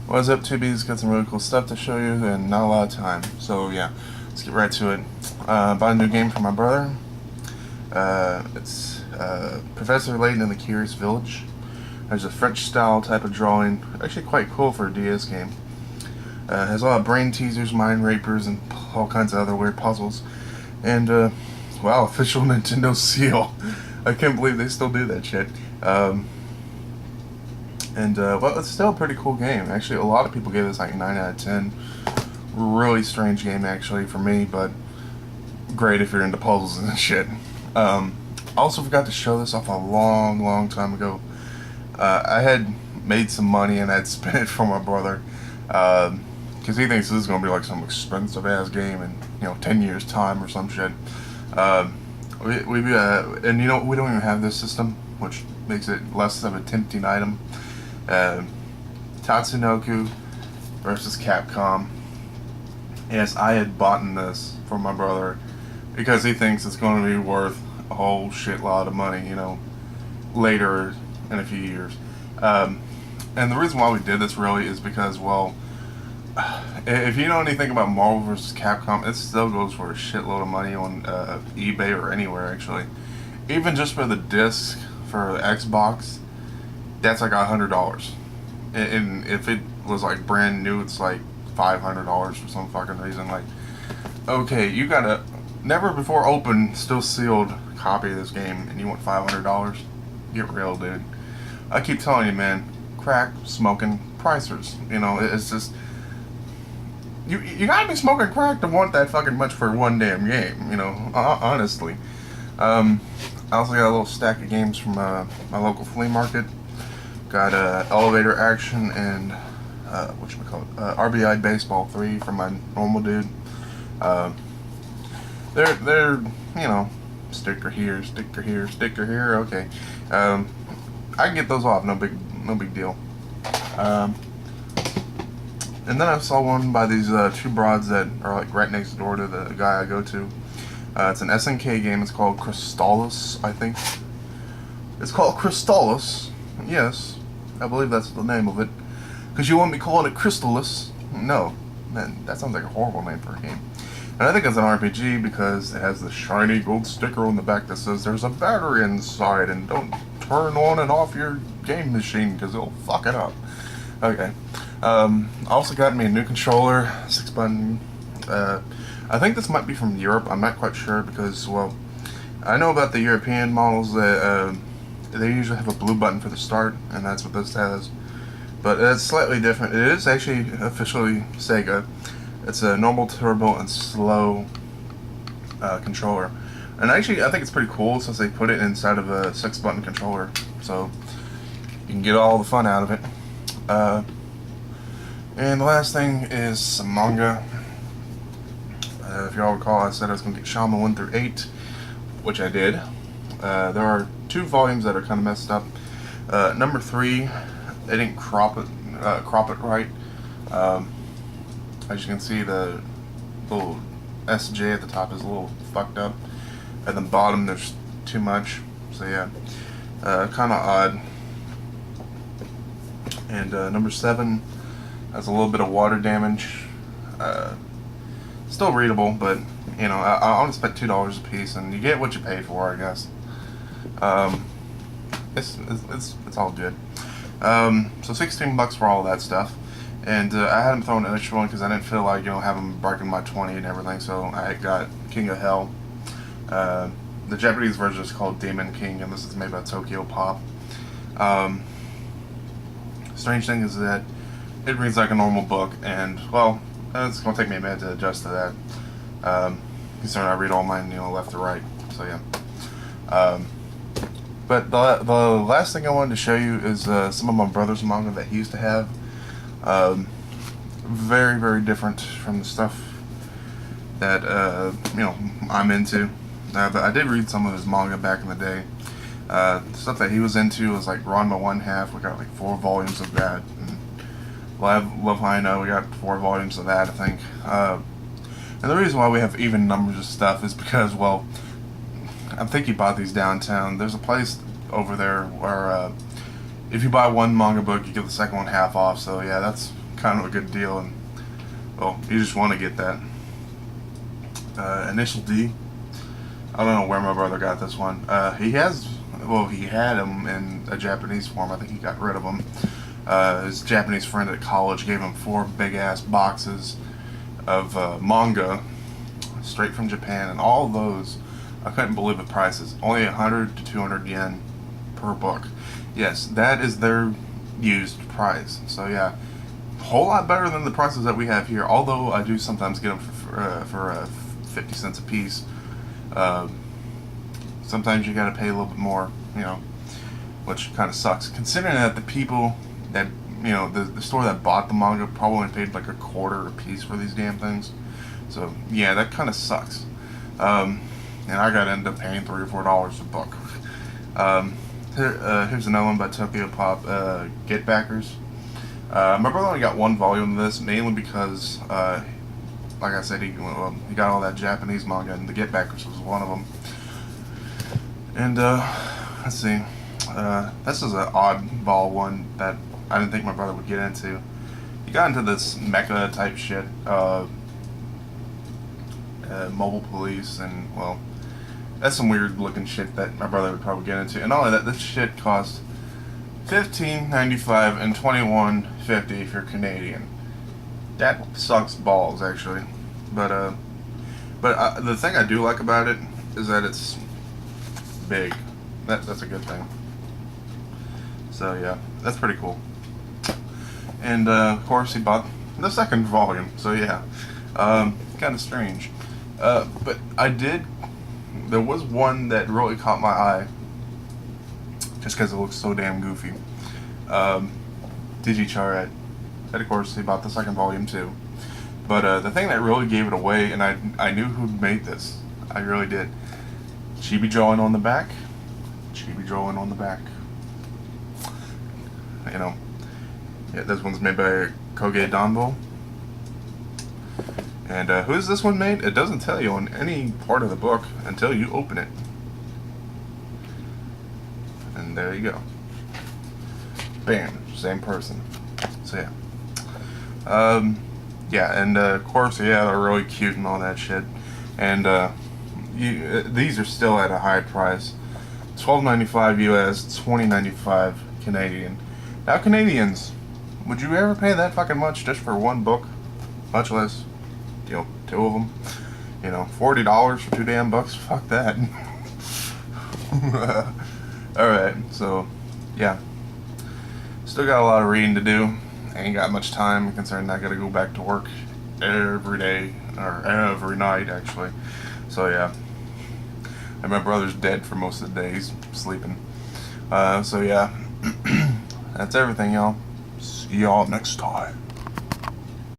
What's up, 2B's? Got some really cool stuff to show you and not a lot of time. So yeah, let's get right to it. Bought a new game for my brother. It's Professor Layton in the Curious Village. There's a French style type of drawing. Actually quite cool for a DS game. Has a lot of brain teasers, mind rapers, and all kinds of other weird puzzles. And wow, official Nintendo seal. I can't believe they still do that shit. Well, it's still a pretty cool game. Actually, a lot of people gave this like 9 out of 10. Really strange game, actually, for me, but great if you're into puzzles and shit. I also forgot to show this off a long time ago. I had made some money and I'd spent it for my brother. Because he thinks this is going to be like some expensive-ass game in, 10 years' time or some shit. And we don't even have this system, which makes it less of a tempting item. Tatsunoko versus Capcom. Yes, I had bought this for my brother because he thinks it's going to be worth a whole shitload of money, later in a few years. And the reason why we did this really is because, well, if you know anything about Marvel vs. Capcom, it still goes for a shitload of money on eBay or anywhere, actually. Even just for the disc for the Xbox, that's like $100. And if it was like brand new, it's like $500 for some fucking reason. Like, okay, you got a never before opened, still sealed copy of this game, and you want $500? Get real, dude. I keep telling you, man, crack smoking pricers. It's just you gotta be smoking crack to want that fucking much for one damn game. Honestly. I also got a little stack of games from my local flea market. Got Elevator Action and RBI Baseball 3 from my normal dude. They're sticker here, sticker here, sticker here. Okay, I can get those off. No big deal. And then I saw one by these two broads that are like right next door to the guy I go to. It's an SNK game. It's called Crystallis, I think. It's called Crystallis. Yes, I believe that's the name of it. Because you won't be calling it Crystallis. No, man, that sounds like a horrible name for a game. And I think it's an RPG because it has the shiny gold sticker on the back that says there's a battery inside and don't turn on and off your game machine because it'll fuck it up. Okay. I also got me a new controller, 6-button. I think this might be from Europe. I'm not quite sure because, well, I know about the European models that they usually have a blue button for the start, and that's what this has. But it's slightly different. It is actually officially Sega. It's a normal, turbo, and slow controller. And actually, I think it's pretty cool since they put it inside of a 6-button controller, so you can get all the fun out of it. And the last thing is some manga. If y'all recall, I said I was going to get Shaman 1 through 8, which I did. There are 2 volumes that are kind of messed up. Number 3, they didn't crop it right. As you can see, the little SJ at the top is a little fucked up. At the bottom, there's too much. So yeah, kind of odd. And number 7 has a little bit of water damage. Still readable, but I only spent $2 a piece, and you get what you pay for, I guess. It's all good. So $16 for all that stuff, and I had them thrown an extra one because I didn't feel like having breaking my 20 and everything. So I got King of Hell. The Japanese version is called Demon King, and this is made by Tokyo Pop. Strange thing is that it reads like a normal book, and well, it's gonna take me a minute to adjust to that. Considering I read all mine, left to right. So yeah. But the last thing I wanted to show you is some of my brother's manga that he used to have. Very different from the stuff that I'm into. But I did read some of his manga back in the day. The stuff that he was into was like Ranma 1/2. We got like 4 volumes of that. And Love High No, we got 4 volumes of that, I think. And the reason why we have even numbers of stuff is because, well, I think he bought these downtown. There's a place over there where if you buy one manga book, you get the second one half off. So yeah, that's kind of a good deal, and well, you just want to get that. Initial D. I don't know where my brother got this one. He had them in a Japanese form. I think he got rid of them. His Japanese friend at college gave him 4 big-ass boxes of manga straight from Japan, and all of those, I couldn't believe the prices. Only 100 to 200 yen per book. Yes, that is their used price. So yeah, a whole lot better than the prices that we have here, although I do sometimes get them for 50 cents a piece. Sometimes you gotta pay a little bit more, which kind of sucks, considering that the people that, the store that bought the manga probably paid like a quarter a piece for these damn things. So yeah, that kind of sucks. And I gotta end up paying $3 or $4 a book. Here's another one by Tokyo Pop, Get Backers. My brother only got 1 volume of this, mainly because, like I said, he got all that Japanese manga, and the Get Backers was one of them. And, let's see, this is an oddball one that I didn't think my brother would get into. He got into this mecha type shit, mobile police, and, well, that's some weird looking shit that my brother would probably get into. And all of that, this shit cost $15.95 and $21.50 if you're Canadian. That sucks balls, actually. But the thing I do like about it is that it's big. That's a good thing. So yeah, that's pretty cool. And of course he bought the 2nd volume. So yeah, kind of strange. But there was one that really caught my eye, just because it looks so damn goofy. Digicharet. And of course he bought the 2nd volume too. But the thing that really gave it away, and I knew who made this. I really did. Chibi drawing on the back. Chibi drawing on the back. Yeah, this one's made by Koge Danbo. And who is this one made? It doesn't tell you on any part of the book until you open it. And there you go. Bam, same person. So yeah. Yeah, and of course, yeah, they're really cute and all that shit. And these are still at a high price. $12.95 US, $20.95 Canadian. Now, Canadians, would you ever pay that fucking much just for 1 book? Much less, 2 of them. $40 for 2 damn books? Fuck that. Alright, so, yeah. Still got a lot of reading to do. Ain't got much time, considering I gotta go back to work every day, or every night, actually. So, yeah. And my brother's dead for most of the day. He's sleeping. So, yeah. That's everything, y'all. See y'all next time.